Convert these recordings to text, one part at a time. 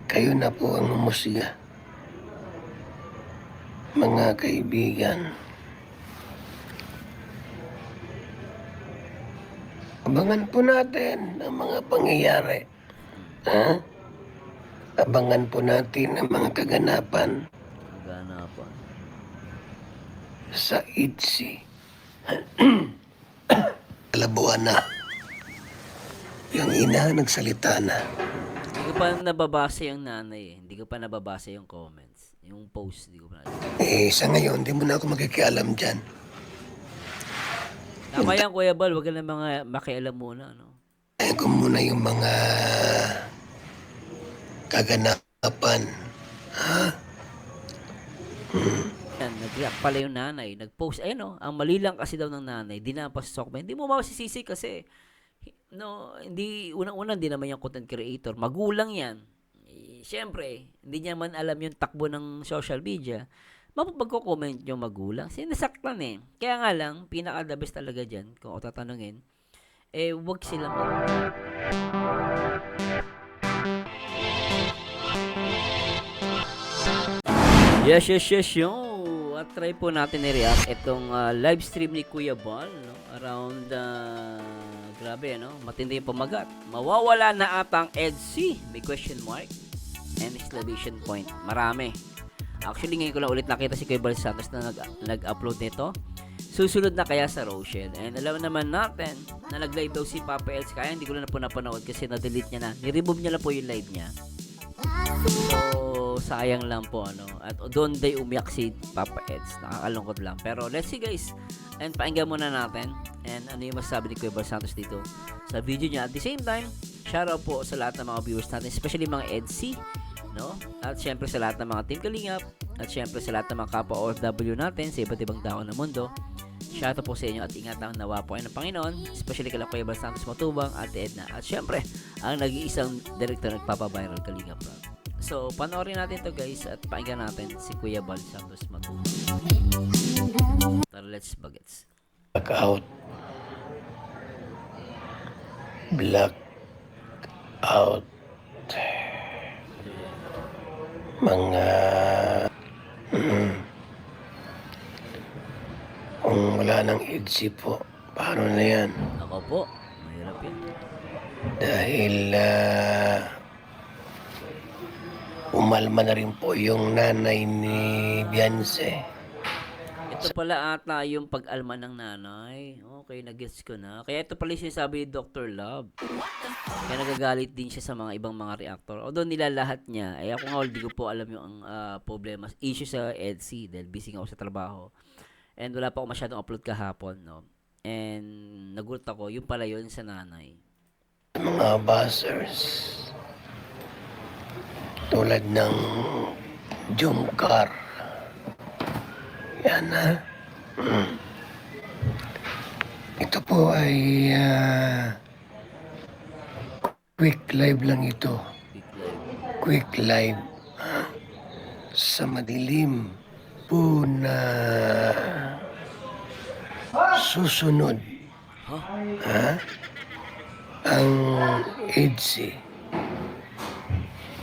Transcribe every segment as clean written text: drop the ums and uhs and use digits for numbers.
Kayo na po ang humusga, mga kaibigan. Abangan po natin ang mga pangyayari. Ha? Abangan po natin ang mga kaganapan Kaganapan. sa ITSI. Kalabuan na. Yung ina nagsalita na. Hindi ko pa nababasa yung nanay eh. Hindi ko pa nababasa yung comments. Yung post, hindi ko pa Sa ngayon, hindi mo na ako magkikialam dyan. Tama yan, Kuya Bal. Huwag ka na mga makialam muna, no? Ayaw ko muna yung mga kaganapan. Yan, nag-react pala yung nanay. Nag-post. Ayun, no? Ang mali lang kasi daw ng nanay. Dinapasok mo. Hindi mo masisisi kasi no, hindi, unang-una, hindi naman yung content creator. Magulang yan. Siyempre, hindi niya man alam yung takbo ng social media. Mapapagko-comment yung magulang. Sinasaktan eh. Kaya nga lang, pinaka-the best talaga dyan, kung ako tatanungin, wag sila Yes. Yo. At try po natin i-react itong live stream ni Kuya Bal, no? Around, grabe, no? Matindi yung pamagat. Mawawala na atang EDSI? May question mark and exclamation point. Marami. Actually, ngayon ko lang ulit nakita si Kuya Bal Santos na nag-upload nito. Susunod na kaya sa Rochelle. And alam naman natin na nag-live daw si Papa Els. Kaya hindi ko lang na po napanood kasi na-delete niya na. Ni-remove niya lang po yung live niya. So, sayang lang po, ano. At doon day umiyak si Papa Eds. Nakakalungkot lang. Pero let's see, guys. And painggan muna natin. And ano yung masasabi ni Kuya Bal Santos dito sa video niya. At the same time, shoutout po sa lahat ng mga viewers natin. Especially mga EDSI, no? At syempre sa lahat ng mga Team Kalingap. At syempre sa lahat ng mga kapwa OFW natin sa iba't ibang dako ng mundo. Shoutout po sa inyo at ingat lang, nawa po kayo ng Panginoon. Especially kala Kuya Bal Santos Matubang, Ate Edna. At syempre, ang nag-iisang director nagpapaviral Kalingap Rob. So, panoorin natin to, guys, at pakinggan natin si Kuya Bal Santos Matubang. Tara, let's bagets. Blackout. Blackout. Mga kung wala ng EDSI po, paano na yan? Ako po, mahirap yan. Dahil umalma na rin po yung nanay ni Beyonce. Ito pala ata yung pag-alma ng nanay. Okay, nag-gets ko na. Kaya ito pala yung sinasabi ni Dr. Love. Kaya nagagalit din siya sa mga ibang mga reactor. Although nilalahat niya, ako nga hindi ko po alam yung problema, issue sa EDSI dahil busy nga ako sa trabaho. And wala pa ako masyadong upload kahapon, no? And nagulat ako, yung pala yun sa nanay. Mga buzzers tulad ng Jumcar. Yan ha. Ito po ay quick live lang ito. Big live. Quick live. Sa madilim po na susunod. Ang EDSI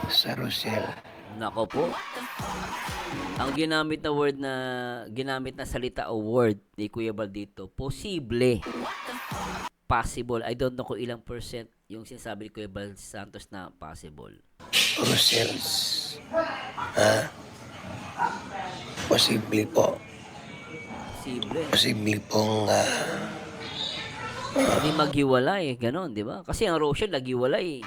sa Rochelle. Nako po. Ang ginamit na salita o word ni Kuya Bal dito, posible. Possible. I don't know kung ilang percent yung sinasabi ni Kuya Bal Santos na possible. Rochelles. Posible po. Posible. Posible pong Hindi maghiwalay, ganon, di ba? Kasi ang Rochelle, naghiwalay.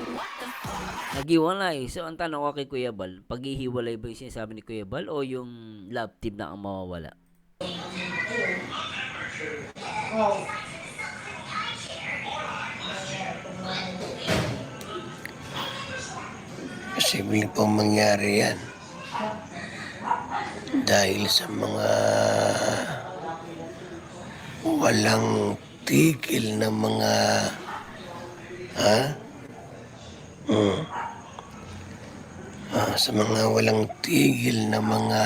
Naghiwalay. So, ang tanong ko kay Kuya Bal, paghihiwalay ba yung sinasabi ni Kuya Bal o yung love team na ang mawawala? posible pong mangyari yan. Dahil sa mga walang tigil na mga sa mga walang tigil na mga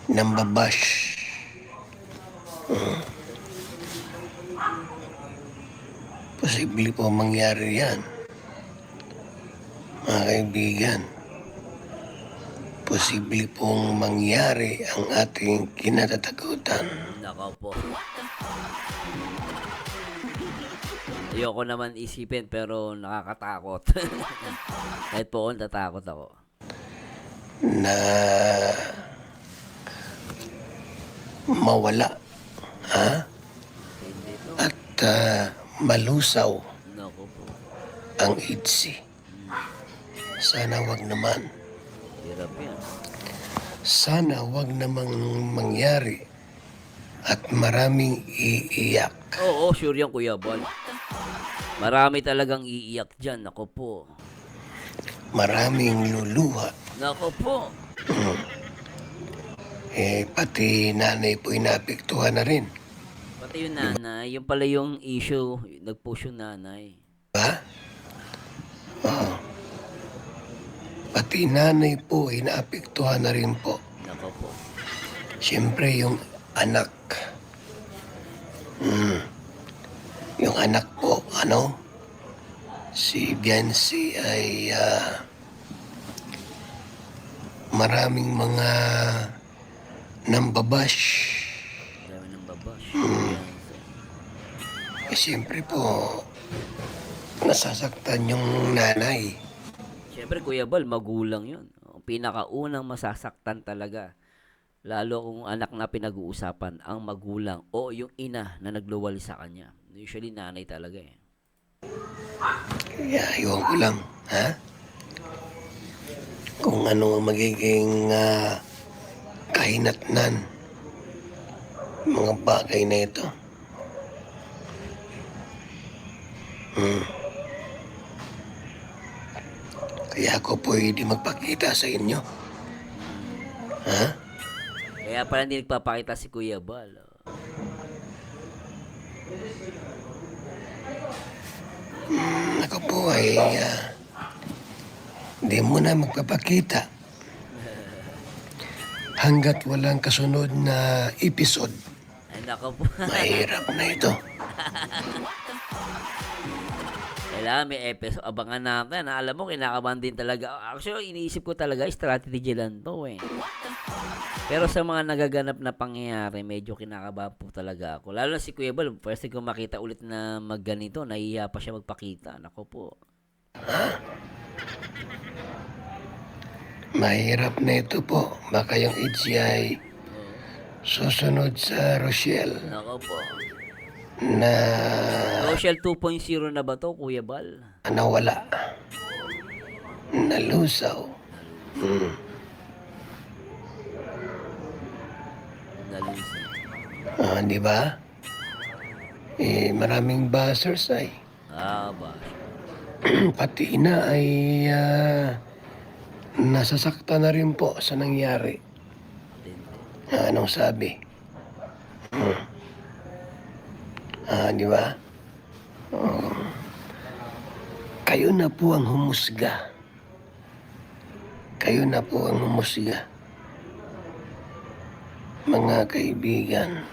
nambabash. Posible po mangyari yan. mga kaibigan, posible pong mangyari ang ating kinatatakutan. Nako po. Ayoko naman isipin pero nakakatakot. Kahit po ako natatakot ako. Na mawala, ha? Hindi to. At malusaw Nako po. ang IDSI. Sana wag naman. Hirap yan. Sana wag namang mangyari at maraming iiyak. Oo, sure yan Kuya Bal. Marami talagang iiyak dyan. Nako po. Maraming luluha. Nako po. Pati nanay po inapektuhan na rin. Pati yung nanay, yung pala yung issue, nag-post yung nanay. Ba? Oo. Pati nanay po inaapektuhan na rin po. Nako po. Siyempre yung anak. Yung anak po, si Biancy ay maraming mga nambabash. Dami ng babash. Siyempre po, nasasaktan yung nanay. Siyempre, Kuya Bal, magulang yun. Ang pinakaunang masasaktan talaga. Lalo kung anak na pinag-uusapan, ang magulang o yung ina na nagluwali sa kanya. Usually, nanay talaga eh. Kaya iwan ko lang, ha? Kung ano ang magiging kahinatnan mga bagay na ito. Kaya ako po hindi magpakita sa inyo. Ha? Kaya pala hindi nagpapakita si Kuya Bal. Ako po ay hindi muna magpapakita hanggat walang kasunod na episode. Ay, nako po. Mahirap na ito. Kailangan may episode. Abangan natin. Alam mo, kinakabahan din talaga. Actually, iniisip ko talaga, strategy lang to eh. Pero sa mga nagaganap na pangyayari, medyo kinakabahan po talaga ako. Lalo na si Kuya Bal, first ko makita ulit na magganito, nahihiya pa siya magpakita. Nako po. Mahirap na ito po. Baka yung HCI susunod sa Rochelle Nako po. na Social 2.0 na ba to, Kuya Bal? nawala. Nalusaw. Nalusin. Di ba? Maraming buzzers ay. Ba? Pati ina ay nasasaktan na rin po sa nangyari. Anong sabi? Di ba? Kayo na po ang humusga. Kayo na po ang humusga. Mga kaibigan.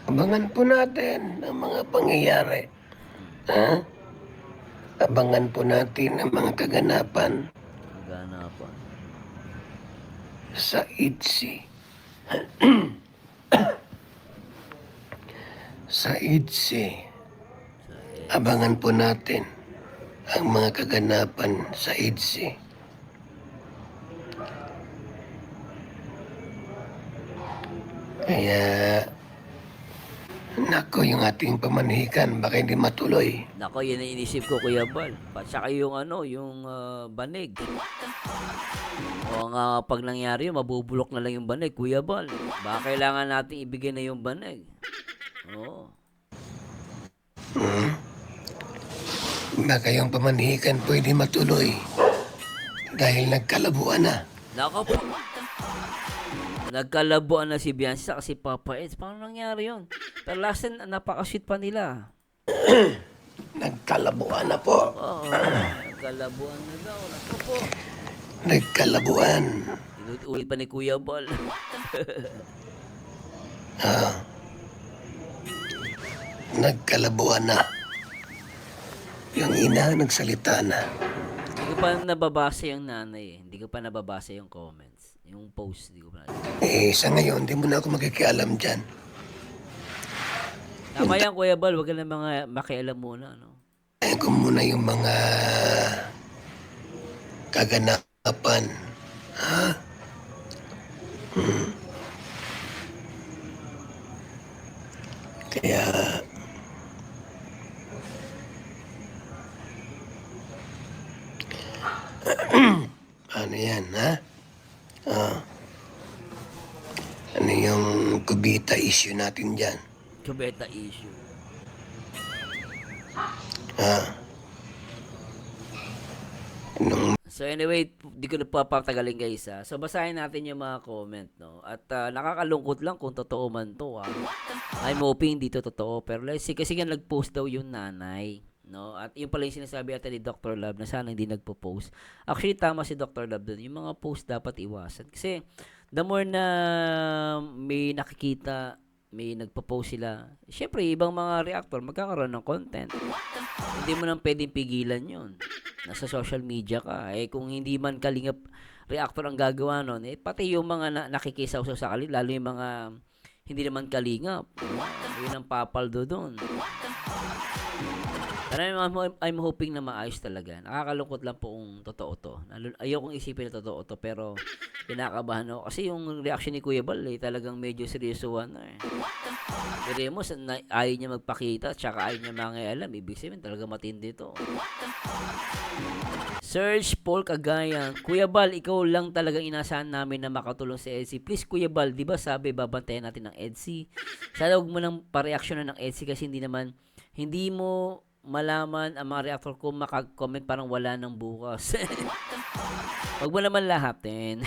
Abangan po natin ang mga pangyayari. Ha? Abangan po natin ang mga kaganapan Ganapan. sa IDSI. Sa IDSI. Abangan po natin ang mga kaganapan sa IDSI. Kaya, nako yung ating pamanhikan, baka hindi matuloy. Nako, yun ang inisip ko, Kuya Bal. Saka yung yung banig. O nga, pag nangyari yun, mabubulok na lang yung banig, Kuya Bal. Baka kailangan natin ibigay na yung banig. Oo. Baka yung pamanhikan pwede matuloy dahil nagkalabuan na. Nako po. Nagkalabuan na si Bianca kasi Papa Eds. Paano nangyari yun? Pero last time, napaka-sweet pa nila. Nagkalabuan na po. Oo. Nagkalabuan na daw. Nako po. Nagkalabuan. Inulit pa ni Kuya Bal. Nagkalabuan na. Yung ina, nagsalita na. Hindi ko pa nababasa yung nanay eh. Hindi ko pa nababasa yung comments. Yung post, hindi ko pa nababasa. Sa ngayon, di mo na ako makikialam dyan. Tama yan, Kuya Bal. Huwag ka na mga makialam muna, no? Ko muna yung mga kaganapan. Kaya, ano yan, ha? Ano yung kubita issue natin dyan? Kubeta issue. So anyway, di ko na papatagalin guys ha. So basahin natin yung mga comment, no? At nakakalungkot lang kung totoo man to ha. I'm hoping dito totoo. Pero let's see, kasi nga nag-post daw yung nanay, no? At yung pala yung sinasabi ata ni Dr. Love na sana hindi nagpo-post. Actually, tama si Dr. Love dun. Yung mga post dapat iwasan. Kasi the more na may nakikita, may nagpo-post sila, syempre, ibang mga reactor magkakaroon ng content. Hindi mo nang pwedeng pigilan yun. Nasa social media ka. Kung hindi man kalingap reactor ang gagawa nun, pati yung mga nakikisaw sa kanila, lalo yung mga hindi naman kalingap. Yun ang papaldo doon. Pero I'm hoping na maayos talaga. Nakakalungkot lang po kung totoo to. Ayokong isipin na totoo to, pero kinakabahan ako. Kasi yung reaction ni Kuya Bal, talagang medyo seryosohan na eh. Pero mo, ayaw niya magpakita, tsaka ayaw niya mangialam. Ibig sabihin, talaga matindi to. Serge Paul Cagayan, Kuya Bal, ikaw lang talagang inasahan namin na makatulong sa EDSI. Please, Kuya Bal, di ba sabi babantayan natin ng EDSI? Sana huwag mo nang pareaksyonan ng EDSI kasi hindi mo malaman ang mga reactor ko makag-comment parang wala nang bukas. Huwag mo naman lahatin.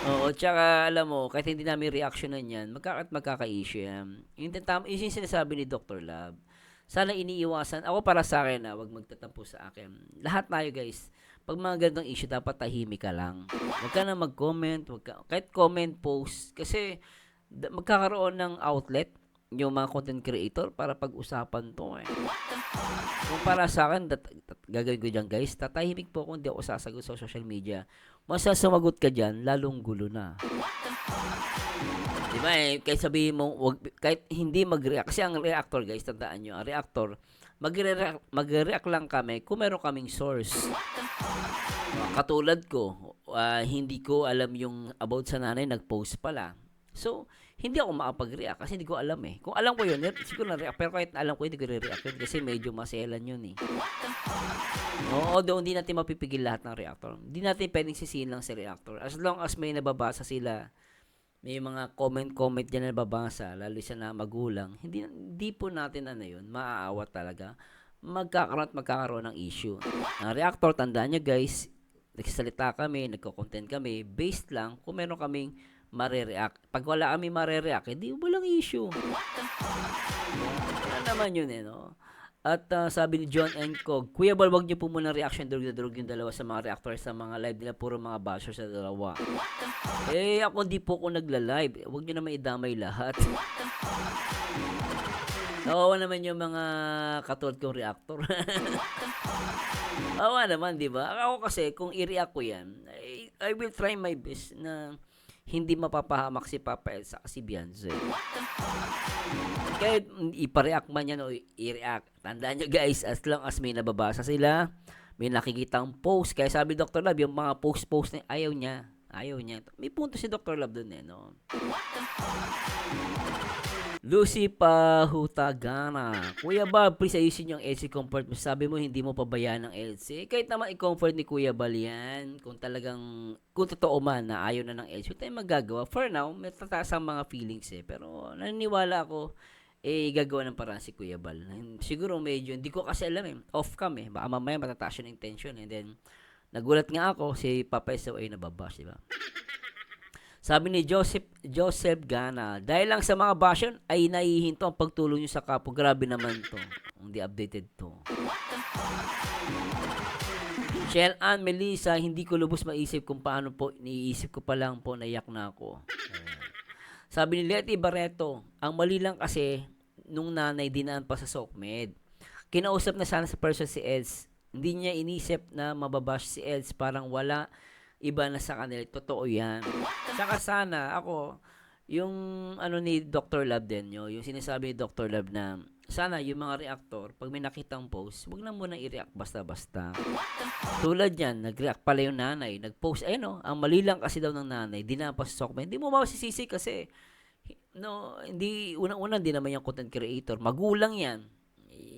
Oo, tsaka alam mo, kahit hindi namin reactionan yan, magkaka-issue yan. Yung sinasabi ni Dr. Lab, sana iniiwasan. Ako para sa akin, wag magtatampo sa akin. Lahat tayo guys, pag mga ganitong issue, dapat tahimik ka lang. Huwag ka na mag-comment, kahit comment, post. Kasi magkakaroon ng outlet yung mga content creator para pag-usapan to eh. Kung para sa akin, gagawin ko dyan guys, tatahimik po kung hindi ako sasagot sa social media. Masasamagot ka dyan, lalong gulo na. Diba kahit sabihin mo, kahit hindi mag-react, kasi ang reactor guys, tandaan nyo, ang reactor, mag-react lang kami kung meron kaming source. Katulad ko, hindi ko alam yung about sa nanay, nag-post pala. So, hindi ako makapag-react kasi hindi ko alam eh. Kung alam ko yun, siguro na-react. Pero kahit alam ko, hindi ko re-react yun kasi medyo maselan yun eh. Oo, doon hindi natin mapipigil lahat ng reactor. Hindi natin pwedeng sisihin lang si reactor. As long as may nababasa sila, may mga comment dyan na nababasa, lalo siya na magulang, hindi po natin yun, maaawat talaga. Magkakaroon ng issue. Ang reactor, tandaan nyo guys, nagsasalita kami, nagko-content kami, based lang kung meron kaming mare-react. Pag wala kami mare-react, hindi walang issue. Wala naman yun no? At sabi ni John Encog, Kuya Bal, wag niyo po muna reaction durug yung dalawa sa mga reactors sa mga live nila, puro mga bashers sa dalawa. Ako di po ako nagla-live. Wag niyo naman idamay lahat. Kawawa naman yung mga katulad kong reactor. Kawawa naman, di ba? Ako kasi, kung i-react ko yan, I will try my best na hindi mapapahamak si Papa El sa si Beyonce. Kahit ipareact man yan o i-react. Tandaan nyo guys, as long as may nababasa sila, may nakikitang post. Kaya sabi Dr. Love, yung mga post na ayaw niya. May punto si Dr. Love dun no? Lucy Pahutagana, Kuya Bal, please ayusin yung LC comfort mo. Sabi mo hindi mo pabayaan ng LC. Kahit naman i-comfort ni Kuya Bal yan, kung totoo man na ayaw na ng LC, tayo magagawa. For now, may tataas ang mga feelings pero naniniwala ako, gagawa ng paraan si Kuya Bal. Siguro medyo, hindi ko kasi alam off cam baka mamaya matataas yung intention and then, nagulat nga ako, si Papa SO ay nababash, diba? Sabi ni Joseph Gana, dahil lang sa mga basyon ay naihinto ang pagtulong nyo sa kapo. Grabe naman to. Hindi updated to. Shell Ann Melissa, hindi ko lubos maisip kung paano po. Iniisip ko pa lang po, naiyak na ako. Sabi ni Letty Barreto, ang mali lang kasi nung nanay dinaan pa sa SOCMED. kinausap na sana sa person si Eds. Hindi niya inisip na mababash si Eds. Parang wala iba na sa kanila. Totoo yan. Tsaka sana, ako, yung ano ni Dr. Love din, yung sinasabi ni Dr. Love na sana yung mga reactor, pag may nakitang post, wag na muna i-react basta-basta. Tulad yan, nag-react pala yung nanay, nag-post, ayun ang mali lang kasi daw ng nanay, dinapasok mo. Hindi mo masisisi kasi, no, hindi, unang-una, hindi naman yung content creator, magulang yan.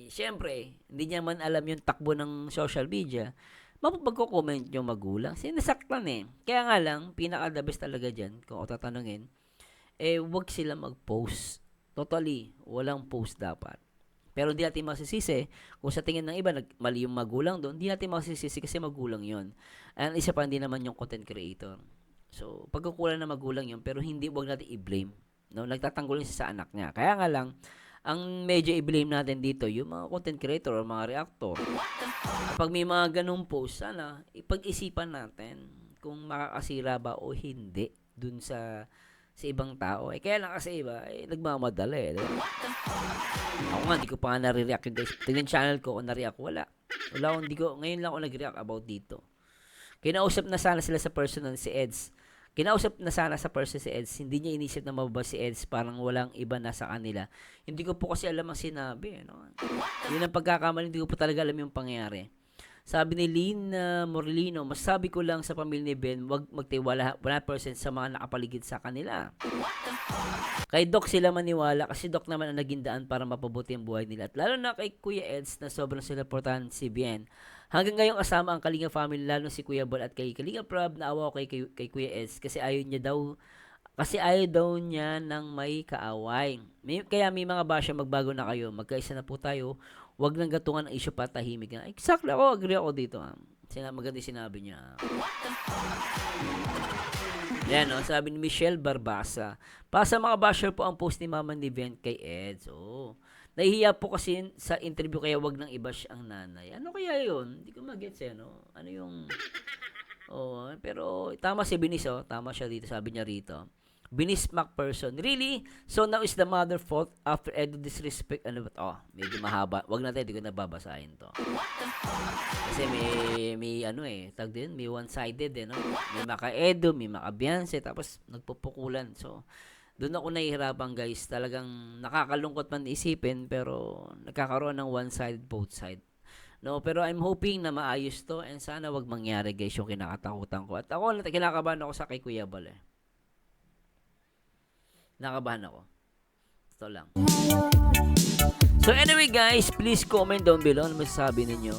Siyempre, hindi niya man alam yung takbo ng social media, mapapagko-comment yung magulang. Sinasaktan eh. Kaya nga lang, pinaka-the best talaga dyan, kung ako tatanungin, wag sila mag-post. Totally, walang post dapat. Pero hindi natin masisisi, kung sa tingin ng iba, mali yung magulang doon, hindi natin masisisi kasi magulang yon. And isa pa, hindi naman yung content creator. So, pagkukulang na magulang yon, pero hindi, wag natin i-blame. No? Nagtatanggol siya sa anak niya. Kaya nga lang, ang medyo i-blame natin dito, yung mga content creator o mga reactor. Kapag may mga ganung post, sana, ipag-isipan natin kung makakasira ba o hindi dun sa ibang tao. Kaya lang kasi iba, nagmamadala eh. Diba? Ako nga, hindi ko pa nga nare-react yun guys. Tingnan channel ko, kung na-react, wala. Ngayon lang ako nag-react about dito. Kinausap na sana sila sa personal si Eds. Kinausap na sana sa person si Eds. Hindi niya inisip na mababa si Eds. Parang walang iba na sa kanila. Hindi ko po kasi alam ang sinabi. No? Yun ang pagkakamali. Hindi ko po talaga alam yung pangyayari. Sabi ni Lynn Morlino, masasabi ko lang sa pamilya ni Ben, wag magtiwala 100% sa mga nakapaligid sa kanila. Kay Doc sila maniwala kasi Doc naman ang naging daan para mapabuti ang buhay nila. At lalo na kay Kuya Eds na sobrang sinuportahan si Ben. Hanggang ngayon kasama ang Kalinga family, lalo si Kuya Bal at kay Kalinga Prab na awa ko kay Kuya Eds kasi ayaw daw niya ng may kaaway. Kaya may mga basya, magbago na kayo. Magkaisa na po tayo. Huwag nang gatungan ang issue pa, tahimik na. Exactly ako, agree ako dito. Maganda sinabi niya. Yan, no? Sabi ni Michelle Barbasa. Para sa mga basher po ang post ni Mama ni Ben kay Eds. Nahihiya po kasi sa interview kaya wag nang i-bash ang nanay. Ano kaya yun? Hindi ko mag-gets no? Ano yung... pero tama si Binis, tama siya dito, sabi niya rito. Binis McPherson. Really? So now is the mother fault after Edo disrespect? Ano ba? Medyo mahaba. Wag natin, hindi ko nababasahin to. Kasi may tag din, may one-sided no? May maka-Edo, may maka-Beyonce, tapos nagpupukulan. So, doon ako nahihirapan guys. Talagang nakakalungkot man isipin, pero nagkakaroon ng one-sided both side. No, pero I'm hoping na maayos to and sana wag mangyari guys yung kinakatakutan ko. At ako, kinakabahan ako sa kay Kuya Bal Nakabahan ako. Ito lang. So anyway guys, please comment down below ano masasabi ninyo.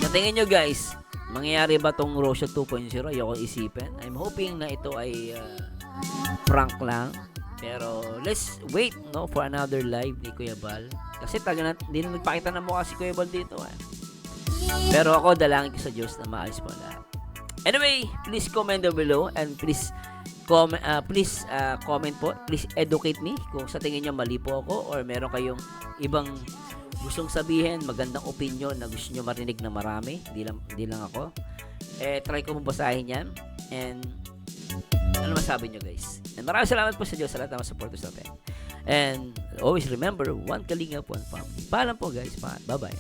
Natingin nyo guys, mangyayari ba tong Rosia 2.0? Ayoko isipin. I'm hoping na ito ay prank lang. Pero let's wait for another live ni Kuya Bal. Kasi hindi na nagpakita ng mukha si Kuya Bal dito Pero ako, dalangin ko sa Diyos na maayos po lahat. Anyway, please comment down below and please comment po. Please educate me kung sa tingin niyo mali po ako or meron kayong ibang gustong sabihin, magandang opinion na gusto niyo marinig na marami. Hindi lang ako. Try ko mabasahin yan. And ano masabi niyo guys? And maraming salamat po sa Diyos sa lahat ng supporters natin. And always remember, one Kalingap, one family. Paalam po guys. Bye-bye.